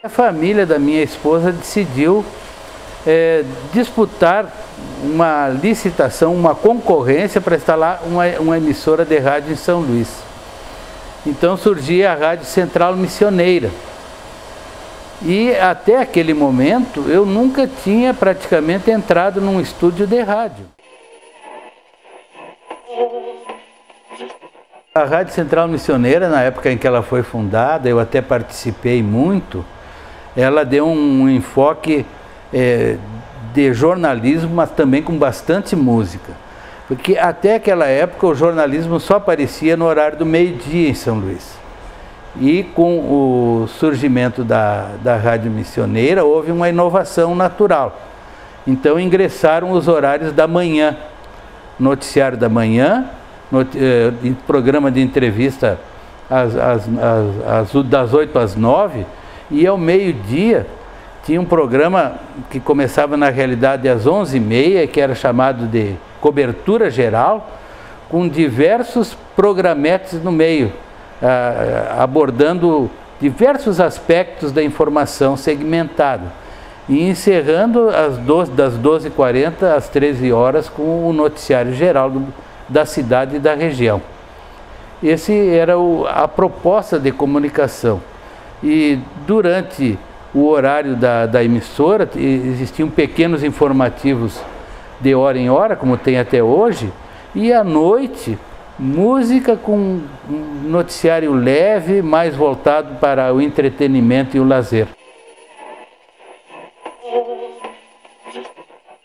A família da minha esposa decidiu disputar uma licitação, uma concorrência para instalar uma emissora de rádio em São Luís. Então surgia a Rádio Central Missioneira. E até aquele momento eu nunca tinha praticamente entrado num estúdio de rádio. A Rádio Central Missioneira, na época em que ela foi fundada, eu até participei muito, ela deu um enfoque de jornalismo, mas também com bastante música. Porque até aquela época o jornalismo só aparecia no horário do meio-dia em São Luís. E com o surgimento da Rádio Missioneira houve uma inovação natural. Então ingressaram os horários da manhã, noticiário da manhã, programa de entrevista das 8 às 9, e ao meio-dia tinha um programa que começava na realidade às 11h30, que era chamado de Cobertura Geral, com diversos programetes no meio, abordando diversos aspectos da informação segmentada. E encerrando das 12h40 às 13 horas com o noticiário geral da cidade e da região. Essa era a proposta de comunicação. E durante o horário da emissora existiam pequenos informativos de hora em hora, como tem até hoje, e à noite música com noticiário leve, mais voltado para o entretenimento e o lazer.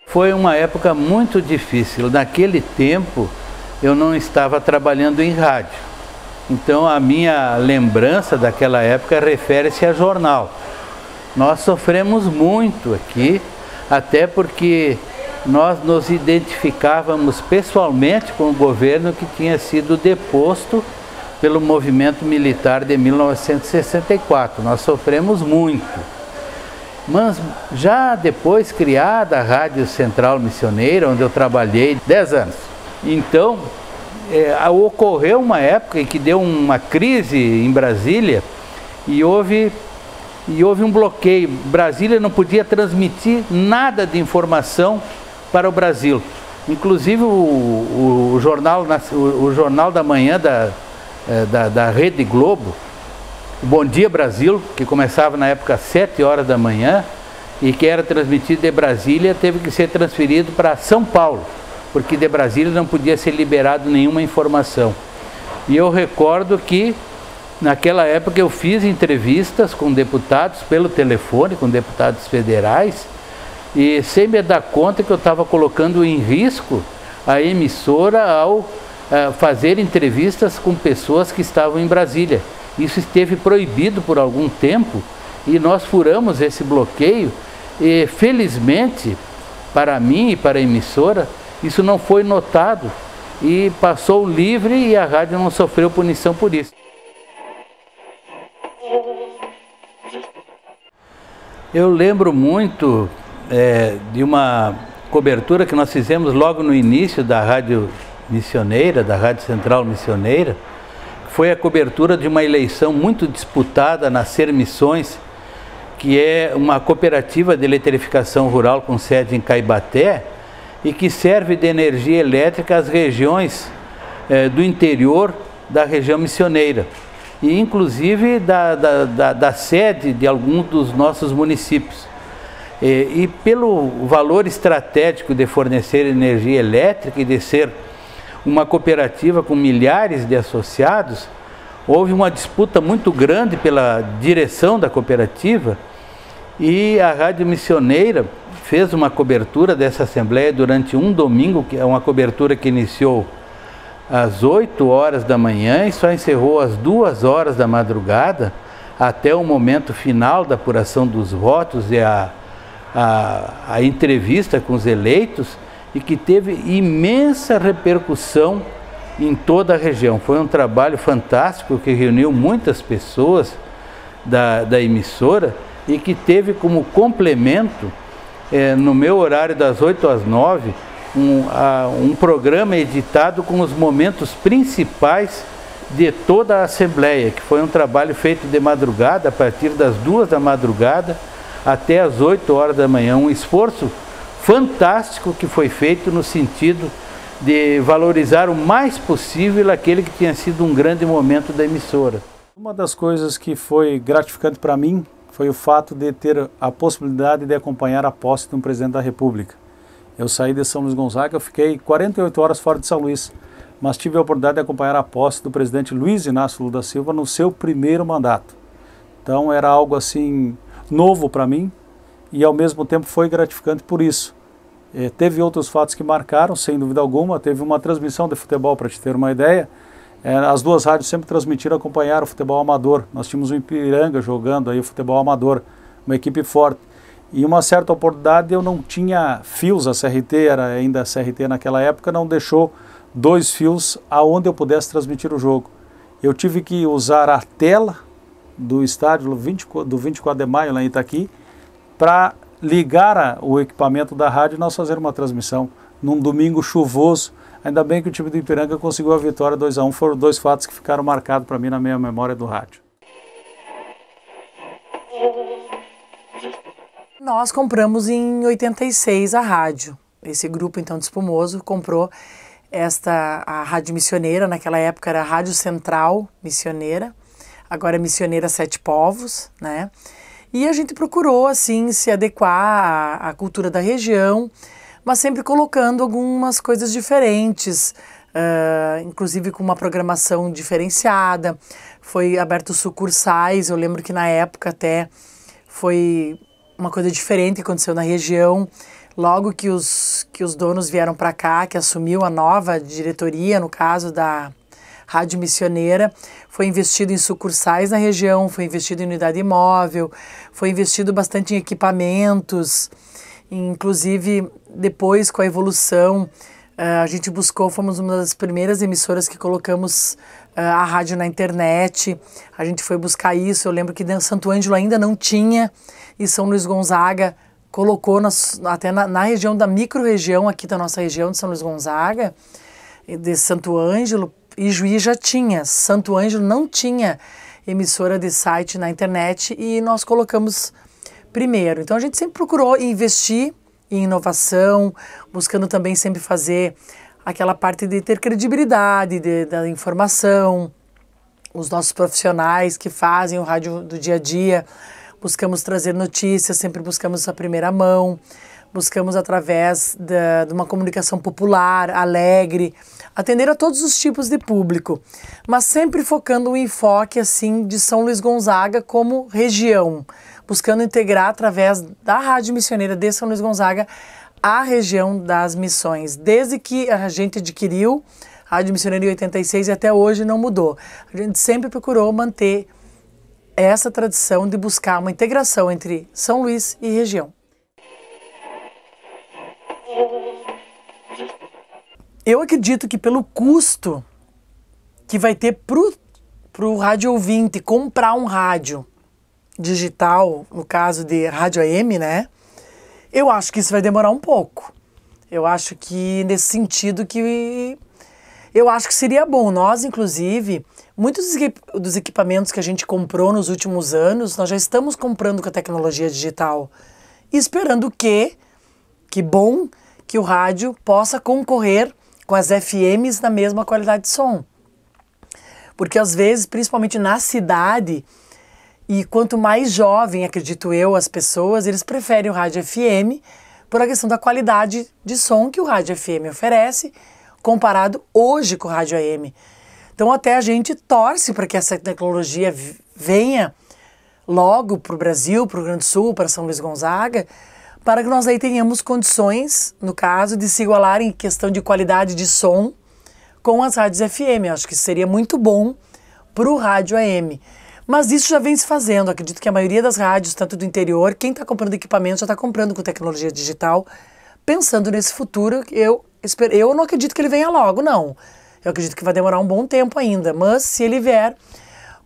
Foi uma época muito difícil. Naquele tempo eu não estava trabalhando em rádio. Então a minha lembrança daquela época refere-se a jornal. Nós sofremos muito aqui, até porque nós nos identificávamos pessoalmente com o governo que tinha sido deposto pelo movimento militar de 1964. Nós sofremos muito. Mas já depois criada a Rádio Central Missioneira, onde eu trabalhei 10 anos, então ocorreu uma época em que deu uma crise em Brasília e houve um bloqueio. Brasília não podia transmitir nada de informação para o Brasil. Inclusive o jornal da manhã da Rede Globo, Bom Dia Brasil, que começava na época às 7 horas da manhã e que era transmitido de Brasília, teve que ser transferido para São Paulo, porque de Brasília não podia ser liberado nenhuma informação. E eu recordo que naquela época eu fiz entrevistas com deputados pelo telefone, com deputados federais, e sem me dar conta que eu estava colocando em risco a emissora ao fazer entrevistas com pessoas que estavam em Brasília. Isso esteve proibido por algum tempo e nós furamos esse bloqueio e felizmente para mim e para a emissora isso não foi notado e passou livre e a rádio não sofreu punição por isso. Eu lembro muito de uma cobertura que nós fizemos logo no início da Rádio Missioneira, da Rádio Central Missioneira. Foi a cobertura de uma eleição muito disputada na Ser Missões, que é uma cooperativa de eletrificação rural com sede em Caibaté e que serve de energia elétrica às regiões do interior da região missioneira e inclusive da sede de alguns dos nossos municípios. E pelo valor estratégico de fornecer energia elétrica e de ser uma cooperativa com milhares de associados, houve uma disputa muito grande pela direção da cooperativa e a Rádio Missioneira fez uma cobertura dessa assembleia durante um domingo, que é uma cobertura que iniciou às 8 horas da manhã e só encerrou às 2 horas da madrugada, até o momento final da apuração dos votos e a entrevista com os eleitos, e que teve imensa repercussão em toda a região. Foi um trabalho fantástico que reuniu muitas pessoas da emissora e que teve como complemento no meu horário das 8 às 9, um programa editado com os momentos principais de toda a Assembleia, que foi um trabalho feito de madrugada, a partir das 2 da madrugada até as 8 horas da manhã. Um esforço fantástico que foi feito no sentido de valorizar o mais possível aquele que tinha sido um grande momento da emissora. Uma das coisas que foi gratificante para mim foi o fato de ter a possibilidade de acompanhar a posse de um presidente da República. Eu saí de São Luís Gonzaga, eu fiquei 48 horas fora de São Luís, mas tive a oportunidade de acompanhar a posse do presidente Luiz Inácio Lula da Silva no seu primeiro mandato. Então era algo assim novo para mim e ao mesmo tempo foi gratificante por isso. Teve outros fatos que marcaram, sem dúvida alguma. Teve uma transmissão de futebol, para te ter uma ideia. As duas rádios sempre transmitiram, acompanharam o futebol amador. Nós tínhamos o Ipiranga jogando aí o futebol amador, uma equipe forte. E uma certa oportunidade eu não tinha fios, a CRT era ainda a CRT naquela época, não deixou 2 fios aonde eu pudesse transmitir o jogo. Eu tive que usar a tela do estádio do 24 de maio lá em Itaqui para ligar o equipamento da rádio e nós fazer uma transmissão num domingo chuvoso. Ainda bem que o time do Ipiranga conseguiu a vitória 2-1, foram 2 fatos que ficaram marcados para mim na minha memória do rádio. Nós compramos em 86 a rádio. Esse grupo então de Espumoso comprou a Rádio Missioneira, naquela época era a Rádio Central Missioneira, agora é Missioneira Sete Povos, né? E a gente procurou, assim, se adequar à cultura da região, mas sempre colocando algumas coisas diferentes, inclusive com uma programação diferenciada. Foi aberto sucursais, eu lembro que na época até foi uma coisa diferente que aconteceu na região. Logo que os donos vieram para cá, que assumiu a nova diretoria, no caso da Rádio Missioneira, foi investido em sucursais na região, foi investido em unidade imóvel, foi investido bastante em equipamentos, inclusive depois com a evolução, a gente buscou, fomos uma das primeiras emissoras que colocamos a rádio na internet, a gente foi buscar isso. Eu lembro que Santo Ângelo ainda não tinha, e São Luís Gonzaga colocou até na região da micro-região aqui da nossa região de São Luís Gonzaga, de Santo Ângelo, e Juí já tinha. Santo Ângelo não tinha emissora de site na internet e nós colocamos primeiro. Então a gente sempre procurou investir em inovação, buscando também sempre fazer aquela parte de ter credibilidade da informação, os nossos profissionais que fazem o rádio do dia a dia, buscamos trazer notícias, sempre buscamos a primeira mão, buscamos através de uma comunicação popular, alegre, atender a todos os tipos de público, mas sempre focando um enfoque assim de São Luís Gonzaga como região, buscando integrar através da Rádio Missioneira de São Luís Gonzaga a região das missões. Desde que a gente adquiriu a Rádio Missioneira em 86 e até hoje não mudou. A gente sempre procurou manter essa tradição de buscar uma integração entre São Luís e região. Eu acredito que pelo custo que vai ter pro rádio ouvinte comprar um rádio digital, no caso de rádio AM, né? Eu acho que isso vai demorar um pouco. Eu acho que nesse sentido que eu acho que seria bom. Nós, inclusive, muitos dos equipamentos que a gente comprou nos últimos anos, nós já estamos comprando com a tecnologia digital. E esperando que bom que o rádio possa concorrer com as FMs na mesma qualidade de som. Porque às vezes, principalmente na cidade, e quanto mais jovem, acredito eu, as pessoas, eles preferem o rádio FM por a questão da qualidade de som que o rádio FM oferece, comparado hoje com o rádio AM. Então até a gente torce para que essa tecnologia venha logo para o Brasil, para o Rio Grande do Sul, para São Luís Gonzaga, para que nós aí tenhamos condições, no caso, de se igualar em questão de qualidade de som com as rádios FM. Eu acho que seria muito bom para o rádio AM. Mas isso já vem se fazendo. Acredito que a maioria das rádios, tanto do interior, quem está comprando equipamento já está comprando com tecnologia digital, pensando nesse futuro. Eu não acredito que ele venha logo, não. Eu acredito que vai demorar um bom tempo ainda, mas se ele vier,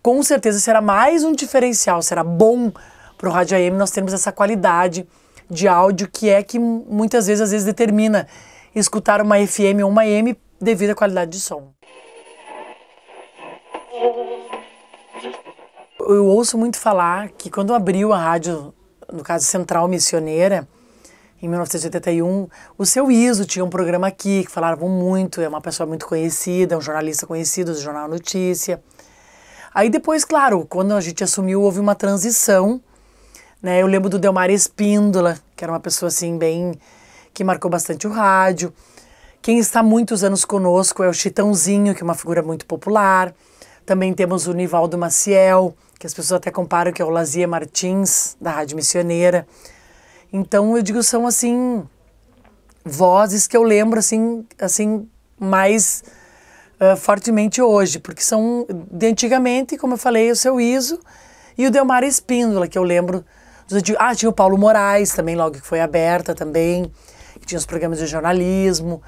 com certeza será mais um diferencial, será bom para o rádio AM nós termos essa qualidade de áudio que muitas vezes, às vezes, determina escutar uma FM ou uma AM devido à qualidade de som. Eu ouço muito falar que quando abriu a rádio, no caso Central Missioneira, em 1981, o seu Iso tinha um programa aqui que falavam muito, é uma pessoa muito conhecida, um jornalista conhecido do Jornal Notícia. Aí depois, claro, quando a gente assumiu, houve uma transição, né? Eu lembro do Delmar Espíndola, que era uma pessoa assim que marcou bastante o rádio. Quem está há muitos anos conosco é o Chitãozinho, que é uma figura muito popular. Também temos o Nivaldo Maciel, que as pessoas até comparam que é o Lazia Martins, da Rádio Missioneira. Então, eu digo, são assim, vozes que eu lembro assim mais fortemente hoje, porque são de antigamente, como eu falei, o seu Iso e o Delmar Espíndola, que eu lembro. Tinha o Paulo Moraes também, logo que foi aberta também, que tinha os programas de jornalismo.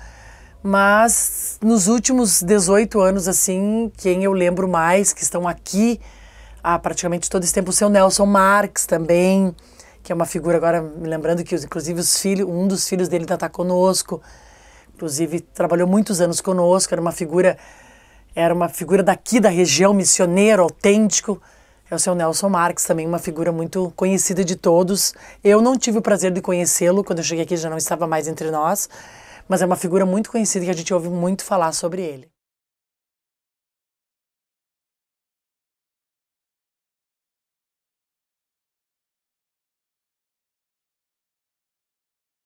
Mas nos últimos 18 anos, assim, quem eu lembro mais, que estão aqui há praticamente todo esse tempo, o seu Nelson Marques também, que é uma figura, agora me lembrando que inclusive um dos filhos dele ainda está conosco, inclusive trabalhou muitos anos conosco, era uma figura daqui da região, missioneiro, autêntico. É o seu Nelson Marques, também uma figura muito conhecida de todos. Eu não tive o prazer de conhecê-lo, quando eu cheguei aqui já não estava mais entre nós, mas é uma figura muito conhecida que a gente ouve muito falar sobre ele.